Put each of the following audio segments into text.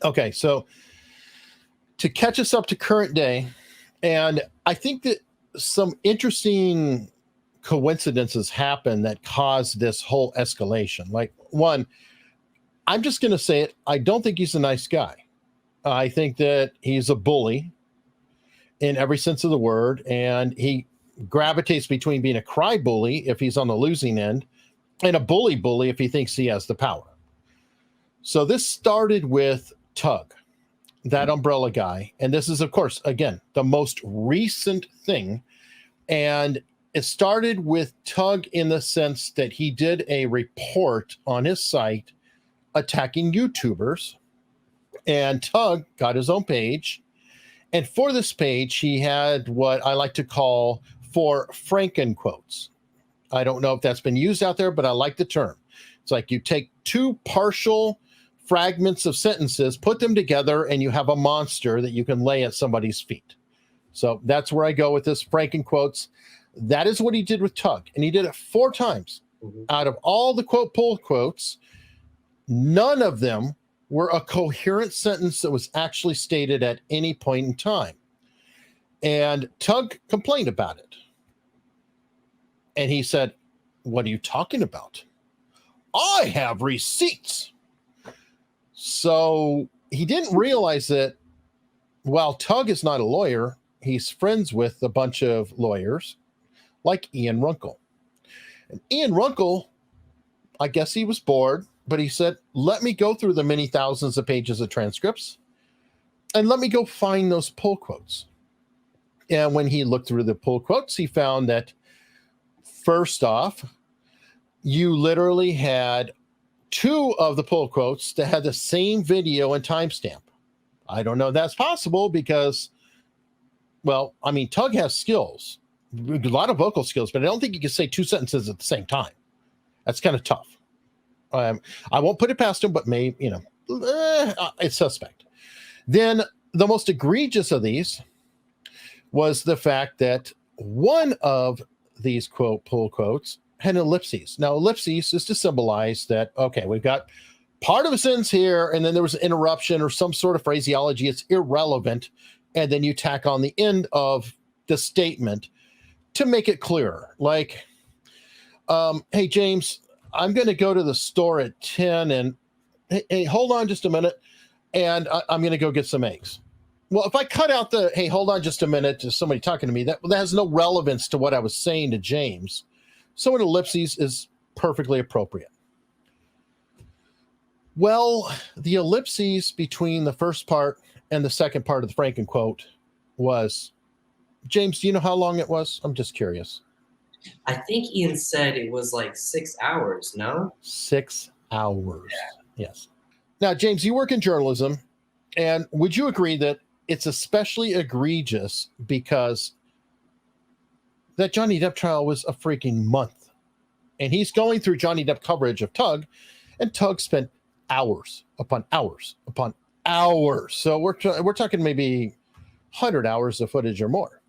Okay, so to catch us up to current day, and I think that some interesting coincidences happen that caused this whole escalation. Like, one, I'm just going to say it. I don't think he's a nice guy. I think that he's a bully in every sense of the word, and he gravitates between being a cry bully if he's on the losing end and a bully if he thinks he has the power. So this started with Tug, that umbrella guy. And this is, of course, again, the most recent thing. And it started with Tug in the sense that he did a report on his site attacking YouTubers. And Tug got his own page. And for this page, he had what I like to call 4 Franken quotes. I don't know if that's been used out there, but I like the term. It's like you take 2 partial fragments of sentences, put them together, and you have a monster that you can lay at somebody's feet. So that's where I go with this Franken quotes. That is what he did with Tug. And he did it 4 times. Mm-hmm. Out of all the pull quotes, none of them were a coherent sentence that was actually stated at any point in time. And Tug complained about it. And he said, "What are you talking about? I have receipts." So he didn't realize that while Tug is not a lawyer, he's friends with a bunch of lawyers like Ian Runkle. And Ian Runkle, I guess he was bored, but he said, "Let me go through the many thousands of pages of transcripts and let me go find those pull quotes." And when he looked through the pull quotes, he found that first off, you literally had 2 of the pull quotes that had the same video and timestamp. I don't know if that's possible because, well, I mean, Tug has skills, a lot of vocal skills, but I don't think you can say 2 sentences at the same time. That's kind of tough. I won't put it past him, but maybe, it's suspect. Then the most egregious of these was the fact that one of these pull quotes had ellipses. Now, ellipses is to symbolize that, okay, we've got part of a sentence here, and then there was an interruption or some sort of phraseology. It's irrelevant. And then you tack on the end of the statement to make it clearer. Like, "Hey, James, I'm going to go to the store at 10 and hey, hold on just a minute. And I'm going to go get some eggs." Well, if I cut out the, "Hey, hold on just a minute," to somebody talking to me, that has no relevance to what I was saying to James. So an ellipses is perfectly appropriate. Well, the ellipses between the first part and the second part of the Franken quote was, James, do you know how long it was? I'm just curious. I think Ian said it was like 6 hours, no? 6 hours. Yeah. Yes. Now, James, you work in journalism, and would you agree that it's especially egregious because that Johnny Depp trial was a freaking month, and he's going through Johnny Depp coverage of Tug, and Tug spent hours upon hours upon hours. So we're talking maybe 100 hours of footage or more.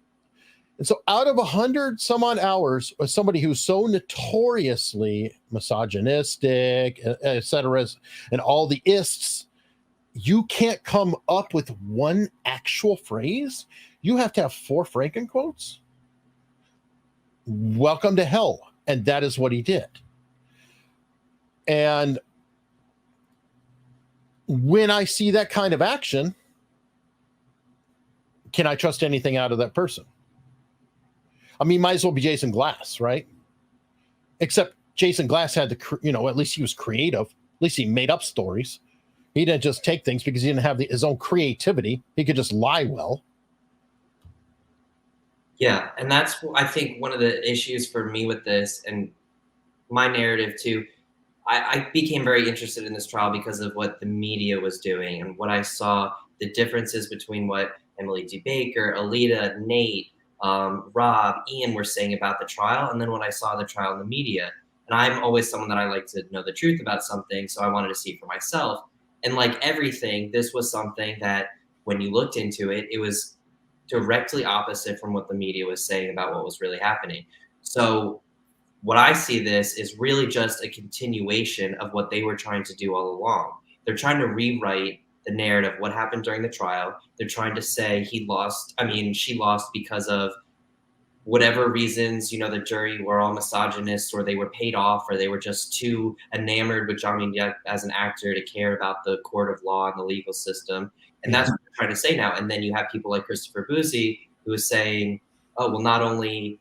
And so out of 100 some odd hours of somebody who's so notoriously misogynistic, et cetera, and all the ists, you can't come up with one actual phrase. You have to have 4 Franken quotes. Welcome to hell. And that is what he did. And when I see that kind of action, can I trust anything out of that person? I mean, might as well be Jason Glass, right? Except Jason Glass had at least he was creative. At least he made up stories. He didn't just take things because he didn't have his own creativity. He could just lie well. Yeah, and that's, I think, one of the issues for me with this and my narrative too. I became very interested in this trial because of what the media was doing and what I saw, the differences between what Emily D. Baker, Alita, Nate, Rob, Ian were saying about the trial, and then when I saw the trial in the media. And I'm always someone that I like to know the truth about something, so I wanted to see for myself. And like everything, this was something that when you looked into it, it was directly opposite from what the media was saying about what was really happening. So what I see this is really just a continuation of what they were trying to do all along. They're trying to rewrite the narrative, what happened during the trial. They're trying to say she lost because of whatever reasons, the jury were all misogynist, or they were paid off, or they were just too enamored with Johnny Depp as an actor to care about the court of law and the legal system. And that's what they're trying to say now. And then you have people like Christopher Bouzy, who is saying, oh, well, not only,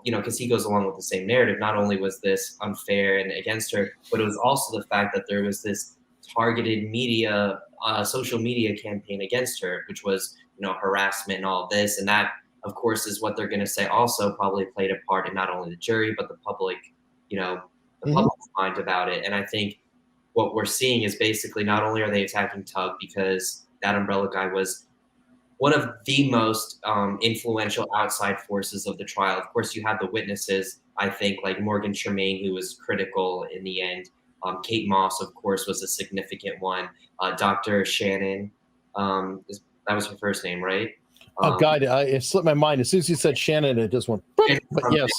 because he goes along with the same narrative, not only was this unfair and against her, but it was also the fact that there was this targeted media, social media campaign against her, which was, harassment and all of this. And that, of course, is what they're going to say also probably played a part in not only the jury, but the public, public's mind about it. And I think what we're seeing is basically not only are they attacking Tug because that umbrella guy was one of the most influential outside forces of the trial. Of course, you have the witnesses, I think, like Morgan Tremaine, who was critical in the end. Kate Moss, of course, was a significant one. Dr. Shannon, that was her first name, right? Oh God, it slipped my mind. As soon as you said Shannon, it just went. But yes,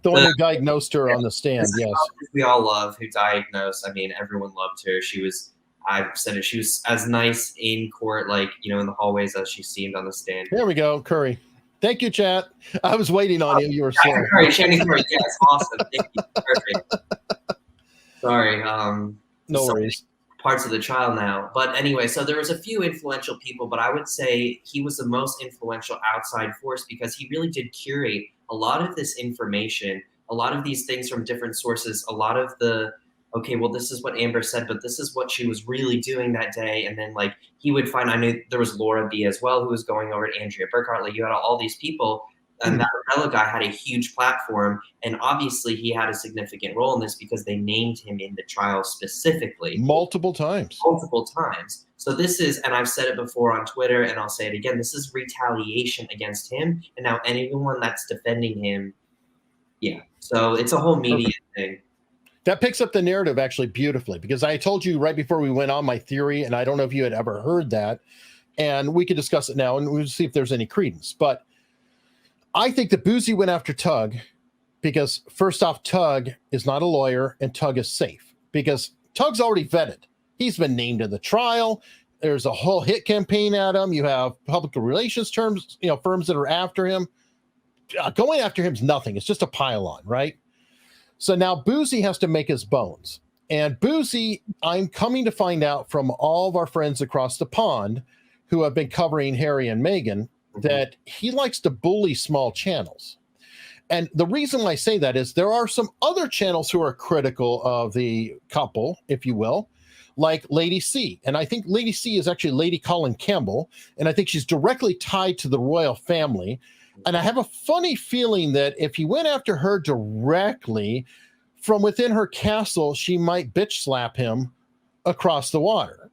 the one who diagnosed her on the stand. Yes, we all love who diagnosed. I mean, everyone loved her. I've said it. She was as nice in court, in the hallways, as she seemed on the stand. There we go, Curry. Thank you, chat. I was waiting on you. You were slow. Shannon Curry. Yes, awesome. Thank you. Perfect. Sorry. No worries. Parts of the trial now. But anyway, so there was a few influential people, but I would say he was the most influential outside force because he really did curate a lot of this information, a lot of these things from different sources, a lot of the, okay, well, this is what Amber said, but this is what she was really doing that day. And then he would find, I knew there was Laura B as well, who was going over to Andrea Burkhart. You had all these people. And that umbrella guy had a huge platform, and obviously he had a significant role in this because they named him in the trial specifically. Multiple times. So this is, and I've said it before on Twitter, and I'll say it again, this is retaliation against him, and now anyone that's defending him, so it's a whole media thing. That picks up the narrative actually beautifully, because I told you right before we went on my theory, and I don't know if you had ever heard that, and we could discuss it now, and we'll see if there's any credence, but I think that Bouzy went after Tug because, first off, Tug is not a lawyer and Tug is safe because Tug's already vetted. He's been named in the trial. There's a whole hit campaign at him. You have public relations firms that are after him. Going after him is nothing. It's just a pile-on, right? So now Bouzy has to make his bones. And Bouzy, I'm coming to find out from all of our friends across the pond who have been covering Harry and Meghan, that he likes to bully small channels. And the reason I say that is there are some other channels who are critical of the couple, if you will, like Lady C. And I think Lady C is actually Lady Colin Campbell, and I think she's directly tied to the royal family. And I have a funny feeling that if he went after her directly from within her castle, she might bitch slap him across the water.